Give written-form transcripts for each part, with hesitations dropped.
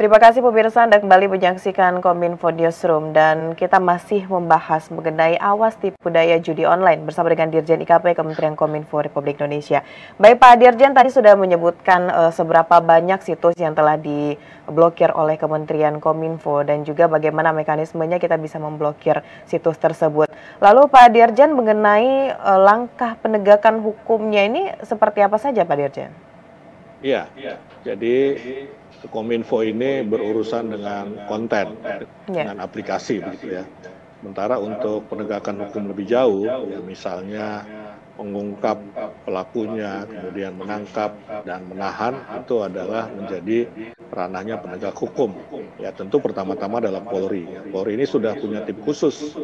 Terima kasih pemirsa Anda kembali menyaksikan Kominfo Newsroom dan kita masih membahas mengenai awas tipu daya judi online bersama dengan Dirjen IKP Kementerian Kominfo Republik Indonesia. Baik Pak Dirjen tadi sudah menyebutkan seberapa banyak situs yang telah diblokir oleh Kementerian Kominfo dan juga bagaimana mekanismenya kita bisa memblokir situs tersebut. Lalu Pak Dirjen mengenai langkah penegakan hukumnya ini seperti apa saja Pak Dirjen? Iya, jadi Kominfo ini berurusan dengan konten, dengan aplikasi begitu ya. Sementara untuk penegakan hukum lebih jauh, ya misalnya mengungkap pelakunya, kemudian menangkap dan menahan, itu adalah menjadi ranahnya penegak hukum. Ya tentu pertama-tama adalah Polri. Polri ini sudah punya tim khusus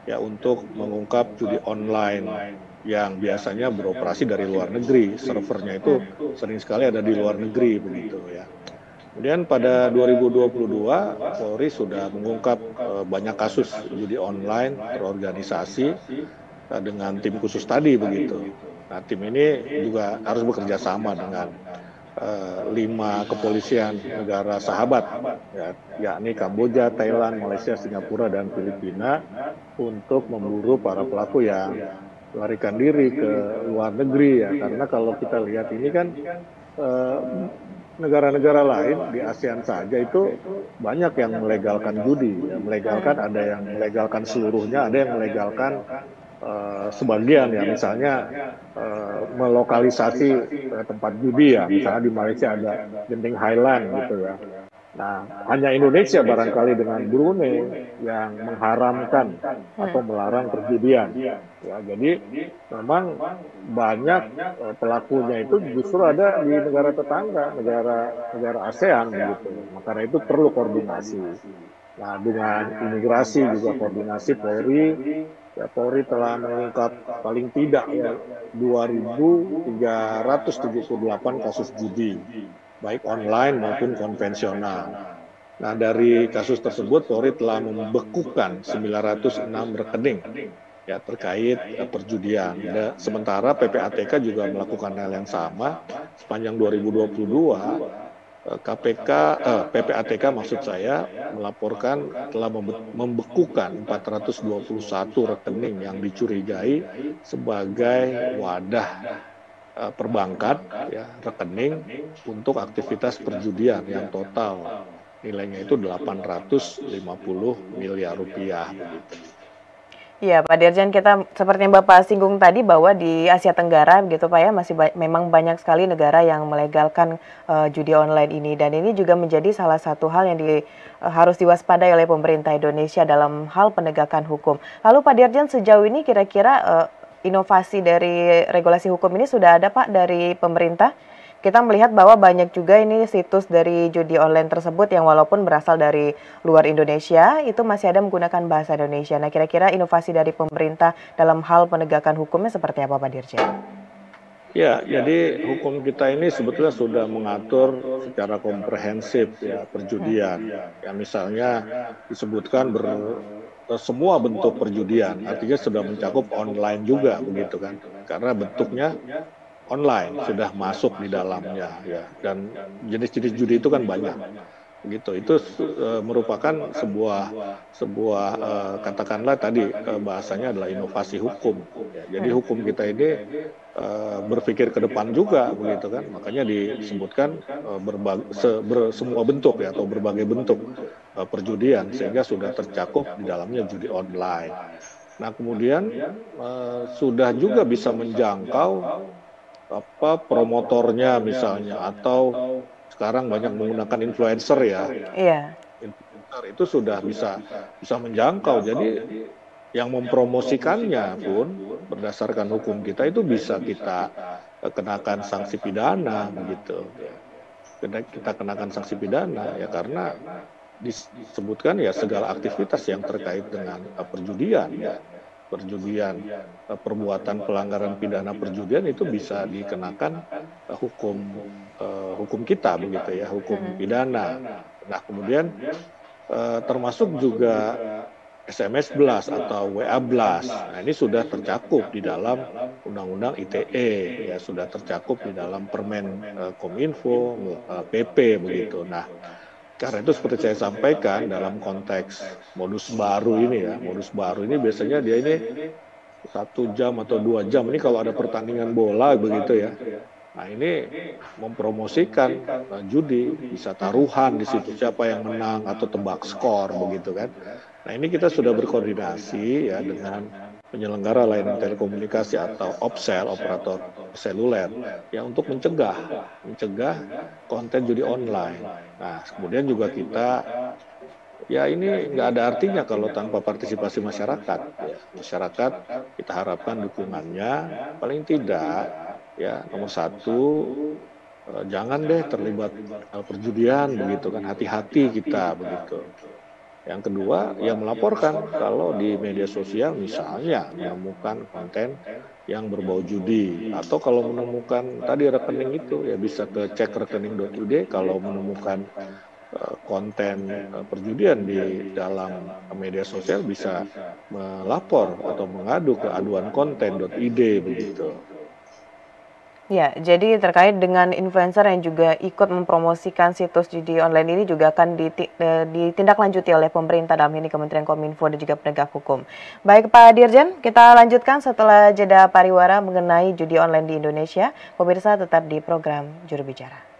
ya untuk mengungkap judi online yang biasanya beroperasi dari luar negeri, servernya itu sering sekali ada di luar negeri begitu ya. Kemudian pada 2022 Polri sudah mengungkap banyak kasus judi online terorganisasi dengan tim khusus tadi begitu. Nah tim ini juga harus bekerja sama dengan 5 kepolisian negara sahabat, yakni Kamboja, Thailand, Malaysia, Singapura, dan Filipina untuk memburu para pelaku yang melarikan diri ke luar negeri ya. Karena kalau kita lihat ini kan negara-negara lain di ASEAN saja itu banyak yang melegalkan judi, ya. Melegalkan ada yang melegalkan seluruhnya, ada yang melegalkan sebagian ya, misalnya melokalisasi tempat judi ya, misalnya di Malaysia ada Genting Highland gitu ya. Nah, hanya Indonesia barangkali dengan Brunei yang mengharamkan atau melarang perjudian. Ya, jadi memang banyak pelakunya itu justru ada di negara tetangga, negara ASEAN gitu. Makanya itu perlu koordinasi. Nah, dengan imigrasi juga koordinasi Polri. Ya, Polri telah mengungkap paling tidak ya 2.378 kasus judi, baik online maupun konvensional. Nah, dari kasus tersebut Polri telah membekukan 906 rekening ya terkait perjudian. Sementara PPATK juga melakukan hal yang sama sepanjang 2022. PPATK maksud saya melaporkan telah membekukan 421 rekening yang dicurigai sebagai wadah perbankan ya, rekening untuk aktivitas perjudian yang total nilainya itu 850 miliar rupiah. Iya, Pak Dirjen, kita seperti yang Bapak singgung tadi bahwa di Asia Tenggara begitu Pak ya masih memang banyak sekali negara yang melegalkan judi online ini dan ini juga menjadi salah satu hal yang harus diwaspadai oleh pemerintah Indonesia dalam hal penegakan hukum. Lalu Pak Dirjen, sejauh ini kira-kira inovasi dari regulasi hukum ini sudah ada Pak dari pemerintah? Kita melihat bahwa banyak juga ini situs dari judi online tersebut yang walaupun berasal dari luar Indonesia, itu masih ada menggunakan bahasa Indonesia. Nah, kira-kira inovasi dari pemerintah dalam hal penegakan hukumnya seperti apa, Pak Dirjen? Ya, jadi hukum kita ini sebetulnya sudah mengatur secara komprehensif ya perjudian. Ya, misalnya disebutkan semua bentuk perjudian, artinya sudah mencakup online juga begitu kan. Karena bentuknya online sudah masuk di dalamnya ya, dan jenis-jenis judi itu kan banyak begitu. Itu merupakan sebuah katakanlah tadi bahasanya adalah inovasi hukum ya. Jadi hukum kita ini berpikir ke depan juga begitu kan, makanya disebutkan semua bentuk ya atau berbagai bentuk perjudian sehingga sudah tercakup di dalamnya judi online. Nah kemudian sudah juga bisa menjangkau promotornya misalnya, atau sekarang banyak menggunakan influencer ya. Iya. Influencer itu sudah bisa menjangkau. Jadi yang mempromosikannya pun berdasarkan hukum kita itu bisa kita kenakan sanksi pidana begitu. Kita kenakan sanksi pidana ya karena disebutkan ya segala aktivitas yang terkait dengan perjudian ya. Perbuatan pelanggaran pidana perjudian itu bisa dikenakan hukum kita begitu ya, hukum pidana. Nah kemudian termasuk juga SMS blast atau WA blast. Nah ini sudah tercakup di dalam Undang-Undang ITE ya, sudah tercakup di dalam Permen Kominfo PP begitu. Nah Karena itu seperti saya sampaikan dalam konteks modus baru ini ya, modus baru ini biasanya dia ini 1 jam atau 2 jam ini kalau ada pertandingan bola begitu ya. Nah ini mempromosikan judi, bisa taruhan di situ siapa yang menang atau tebak skor begitu kan. Nah ini kita sudah berkoordinasi ya dengan penyelenggara layanan telekomunikasi atau OPSEL, operator seluler, ya untuk mencegah konten judi online. Nah kemudian juga kita ya ini nggak ada artinya kalau tanpa partisipasi masyarakat. Ya, masyarakat kita harapkan dukungannya paling tidak ya nomor satu jangan deh terlibat perjudian begitu kan, hati-hati kita begitu. Yang kedua ya melaporkan kalau di media sosial misalnya menemukan konten yang berbau judi atau kalau menemukan tadi rekening itu ya bisa ke cek rekening.id kalau menemukan konten perjudian di dalam media sosial bisa melapor atau mengadu ke aduankonten.id begitu. Ya, jadi terkait dengan influencer yang juga ikut mempromosikan situs judi online ini juga akan ditindaklanjuti oleh pemerintah dalam ini Kementerian Kominfo dan juga penegak hukum. Baik Pak Dirjen, kita lanjutkan setelah jeda pariwara mengenai judi online di Indonesia. Pemirsa tetap di program Juru Bicara.